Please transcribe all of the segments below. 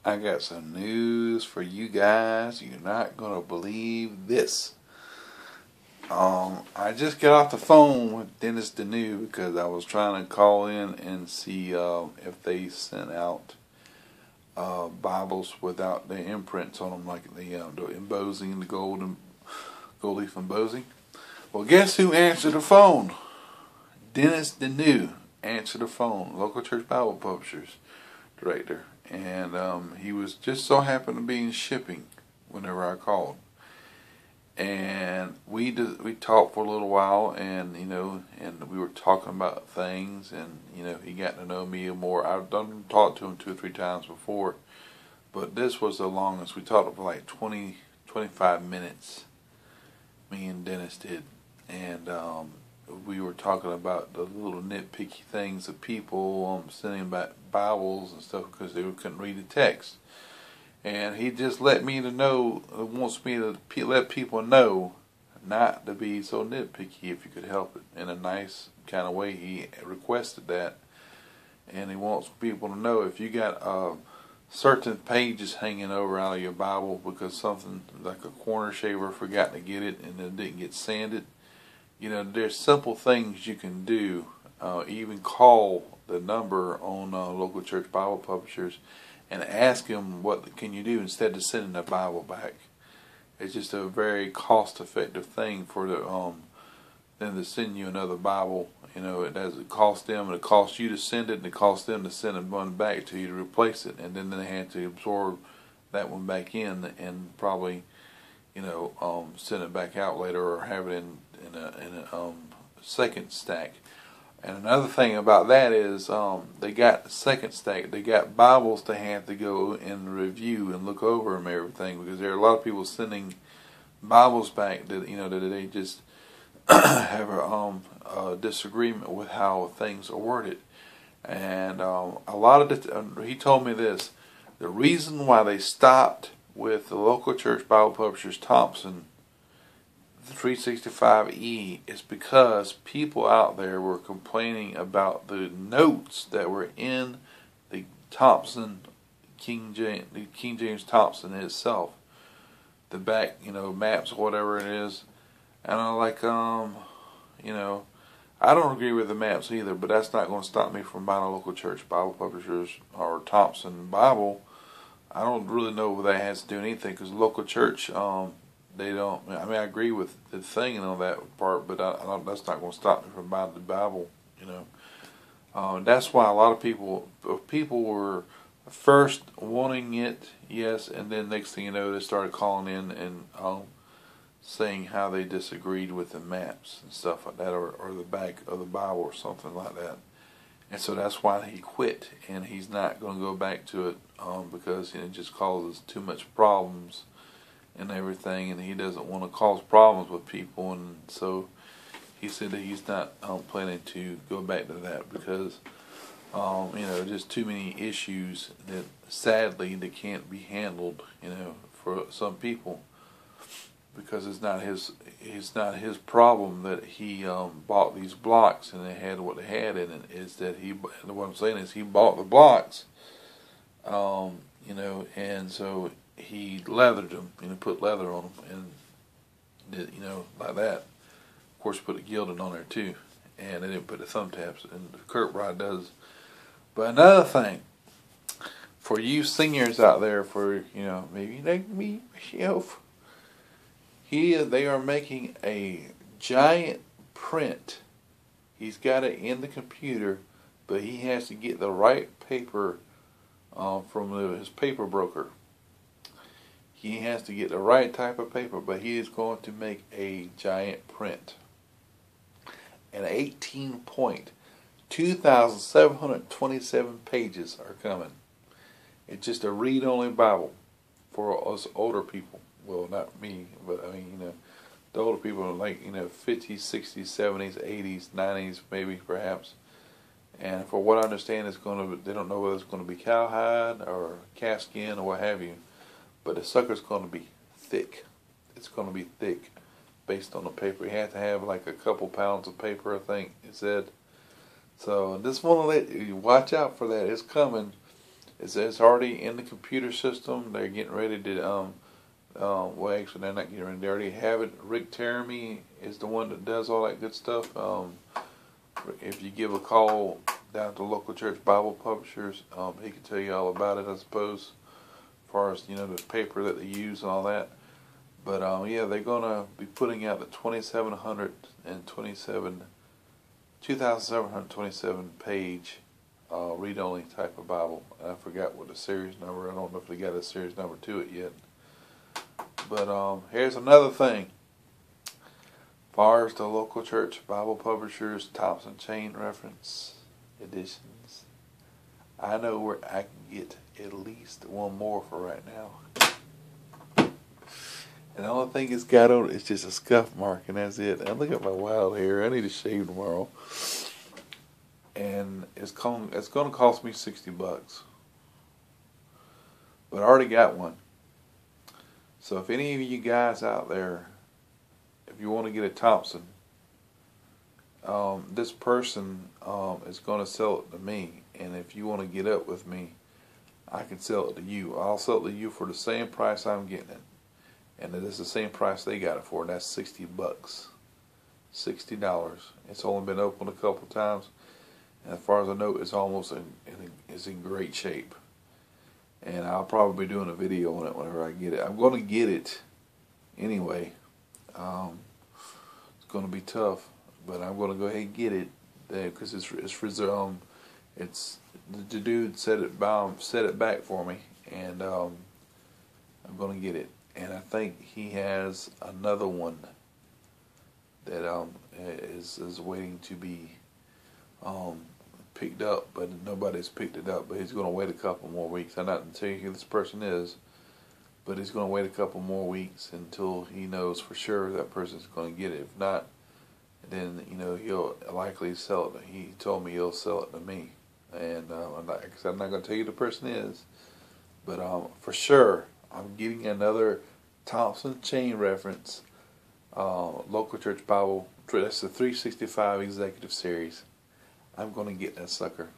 I got some news for you guys. You're not going to believe this. I just got off the phone with Dennis Denneau because I was trying to call in and see if they sent out Bibles without the imprints on them, like the embossing, the gold leaf embossing. Well, guess who answered the phone? Dennis Denneau answered the phone, local church Bible publishers director, and he was just so happened to be in shipping whenever I called. And we talked for a little while, and and we were talking about things, and he got to know me more. I've talked to him 2 or 3 times before, but this was the longest. We talked for like 25 minutes. Me and Dennis did, and we were talking about the little nitpicky things of people sending back Bibles and stuff because they couldn't read the text. And he just let me to know, wants me to let people know not to be so nitpicky if you could help it. In a nice kind of way, he requested that. And he wants people to know if you got certain pages hanging over out of your Bible because something like a corner shaver forgot to get it and it didn't get sanded. There's simple things you can do. Even call the number on local church Bible publishers and ask them what can you do instead of sending the Bible back. It's just a very cost-effective thing for them to send you another Bible. It doesn't cost them, and it costs you to send it, and it costs them to send one back to you to replace it, and then they have to absorb that one back in and probably send it back out later or have it in a second stack. And another thing about that is they got the second stack. They got Bibles to have to go and review and look over them and everything, because there are a lot of people sending Bibles back that that they just have a disagreement with how things are worded. And a lot of he told me this: the reason why they stopped with the local church Bible publishers Thompson, the 365E, is because people out there were complaining about the notes that were in the Thompson King James Thompson itself, the back maps or whatever it is. And I'm like, I don't agree with the maps either, but that's not going to stop me from buying a local church Bible publishers or Thompson Bible. I don't really know what that has to do with anything, because local church, they don't. I mean, I agree with the thing on that part, but that's not going to stop me from buying the Bible. That's why a lot of people were first wanting it, yes, and then next thing you know, they started calling in and saying how they disagreed with the maps and stuff like that, or the back of the Bible or something like that. And so that's why he quit, and he's not going to go back to it because it just causes too much problems and everything, and he doesn't want to cause problems with people. And so he said that he's not planning to go back to that because just too many issues that sadly they can't be handled for some people, because it's not his problem that he bought these blocks and they had what they had in it. Is that what I'm saying is he bought the blocks and so he leathered them, put leather on them, and did, like that. Of course, put a gilding on there too, and they didn't put the thumbtaps, and the curb rod does. But another thing, for you seniors out there, for maybe like me, myself, they are making a giant print. He's got it in the computer, but he has to get the right paper from his paper broker. He has to get the right type of paper, but he is going to make a giant print. And 18-point, 2,727 pages are coming. It's just a read-only Bible for us older people. Well, not me, but I mean, the older people are like, 50s, 60s, 70s, 80s, 90s, maybe, perhaps. And for what I understand, they don't know whether it's going to be cowhide or calfskin or what have you. But the sucker's going to be thick. It's going to be thick based on the paper. You have to have like a couple pounds of paper, I think it said. So just want to let you watch out for that. It's coming. It's already in the computer system. They're getting ready to well, actually, they're not getting ready. They already have it. Rick Teramy is the one that does all that good stuff. If you give a call down to local church Bible publishers, he can tell you all about it, I suppose, as far as, you know, the paper that they use and all that. But yeah, they're gonna be putting out the 2,727 page read-only type of Bible. I forgot what the series number. I don't know if they got a series number to it yet. But here's another thing. As far as the local church Bible publishers, Thompson chain reference editions, I know where I can get at least one more for right now. And the only thing it's got on it is just a scuff mark, and that's it. And look at my wild hair. I need to shave tomorrow. And it's going to cost me $60. But I already got one. So if any of you guys out there, if you want to get a Thompson, this person is going to sell it to me. And if you want to get up with me, I can sell it to you. I'll sell it to you for the same price I'm getting it. And it is the same price they got it for, and that's $60. $60. It's only been opened a couple times, and as far as I know, it's almost it's in great shape. And I'll probably be doing a video on it whenever I get it. I'm going to get it anyway. It's going to be tough, but I'm going to go ahead and get it because it's the dude set it back for me, and I'm going to get it. And I think he has another one that is waiting to be picked up, but nobody's picked it up. But he's going to wait a couple more weeks. I'm not going to tell you who this person is, but he's going to wait a couple more weeks until he knows for sure that person's going to get it. If not, then he'll likely sell it. He told me he'll sell it to me, and I'm not going to tell you who the person is, but for sure. I'm getting another Thompson chain reference local church Bible. That's the 365 executive series. I'm going to get that sucker.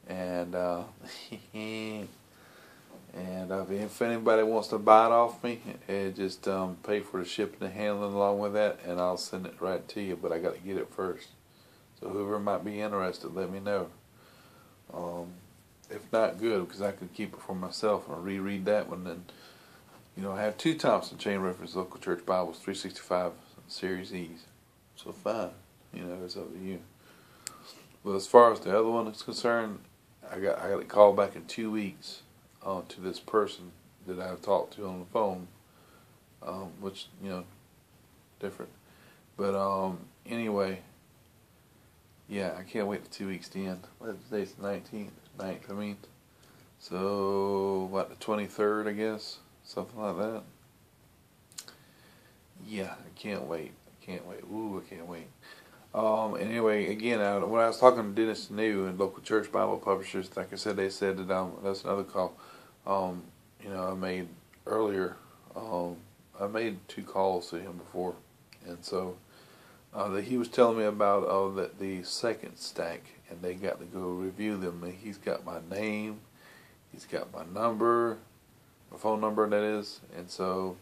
And if anybody wants to buy it off me, just pay for the shipping and handling along with that, and I'll send it right to you. But I got to get it first. So whoever might be interested, let me know. If not, good, because I could keep it for myself and reread that one. And I have two Thompson chain reference local church Bibles, 365 Series E's. So fine, it's up to you. But as far as the other one is concerned, I got to call back in 2 weeks to this person that I've talked to on the phone, which different. But anyway, yeah, I can't wait 2 weeks to end. Today's the 19th. So what, the 23rd, I guess, something like that. Yeah, I can't wait. Ooh, I can't wait. Anyway, again, when I was talking to Dennis Denneau and local church Bible publishers, like I said, they said that that's another call. I made earlier. I made 2 calls to him before, and so that he was telling me about the second stack, and they got to go review them. And he's got my name, he's got my number, my phone number, that is. And so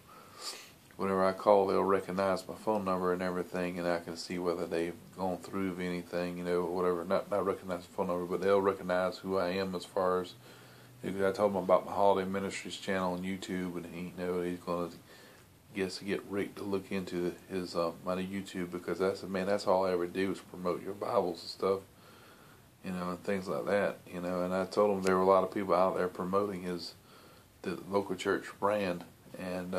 whenever I call, they'll recognize my phone number and everything, and I can see whether they've gone through anything, whatever. Not recognize the phone number, but they'll recognize who I am as far as. Because I told him about my Holiday Ministries channel on YouTube, and he's going to get Rick to look into his my YouTube, because that's all I ever do is promote your Bibles and stuff, and things like that, and I told him there were a lot of people out there promoting the local church brand, and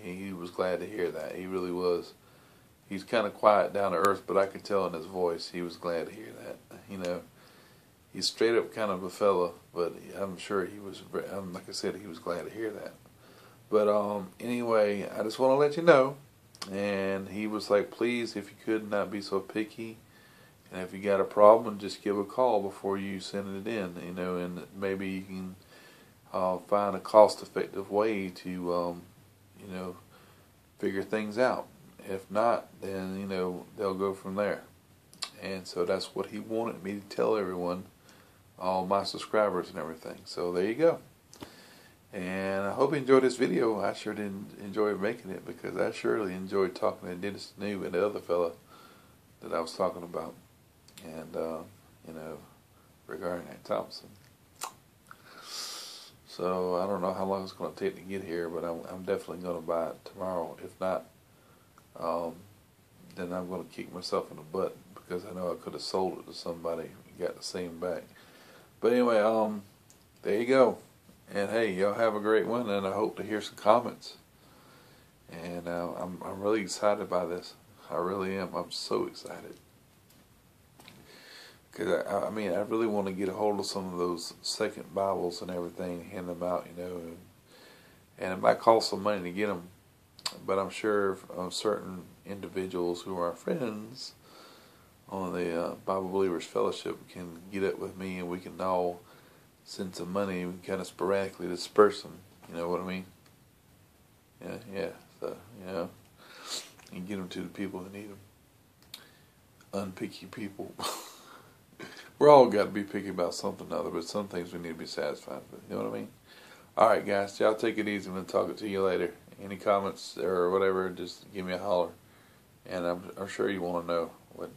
he was glad to hear that. He really was. He's kind of quiet, down to earth, but I could tell in his voice he was glad to hear that. He's straight up kind of a fella, but I'm sure he was, like I said, he was glad to hear that. But anyway, I just want to let you know. And he was like, please, if you could, not be so picky. And if you got a problem, just give a call before you send it in, and maybe you can find a cost-effective way to, figure things out. If not, then, they'll go from there. And so that's what he wanted me to tell everyone all my subscribers and everything. So there you go. And I hope you enjoyed this video. I sure did enjoy making it, because I surely enjoyed talking to Dennis Denneau and the other fella that I was talking about, and you know, regarding that Thompson. So I don't know how long it's going to take to get here, but I'm definitely going to buy it tomorrow. If not, then I'm going to kick myself in the butt, because I know I could have sold it to somebody and got the same back. But anyway, there you go. And hey, y'all have a great one, and I hope to hear some comments. And I'm really excited by this. I really am. I'm so excited. Because I mean, I really want to get a hold of some of those second Bibles and everything, hand them out, you know. And it might cost some money to get them, but I'm sure certain individuals who are friends on the Bible Believers Fellowship can get up with me, and we can all send some money and kind of sporadically disperse them. You know what I mean? Yeah. So, you know, and get them to the people who need them. Unpicky people. We're all got to be picky about something or other, but some things we need to be satisfied with. You know what I mean? Alright, guys, y'all take it easy. I'm going to talk to you later. Any comments or whatever, just give me a holler. And I'm sure you want to know what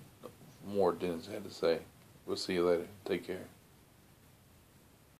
more Dennis had to say. We'll see you later. Take care.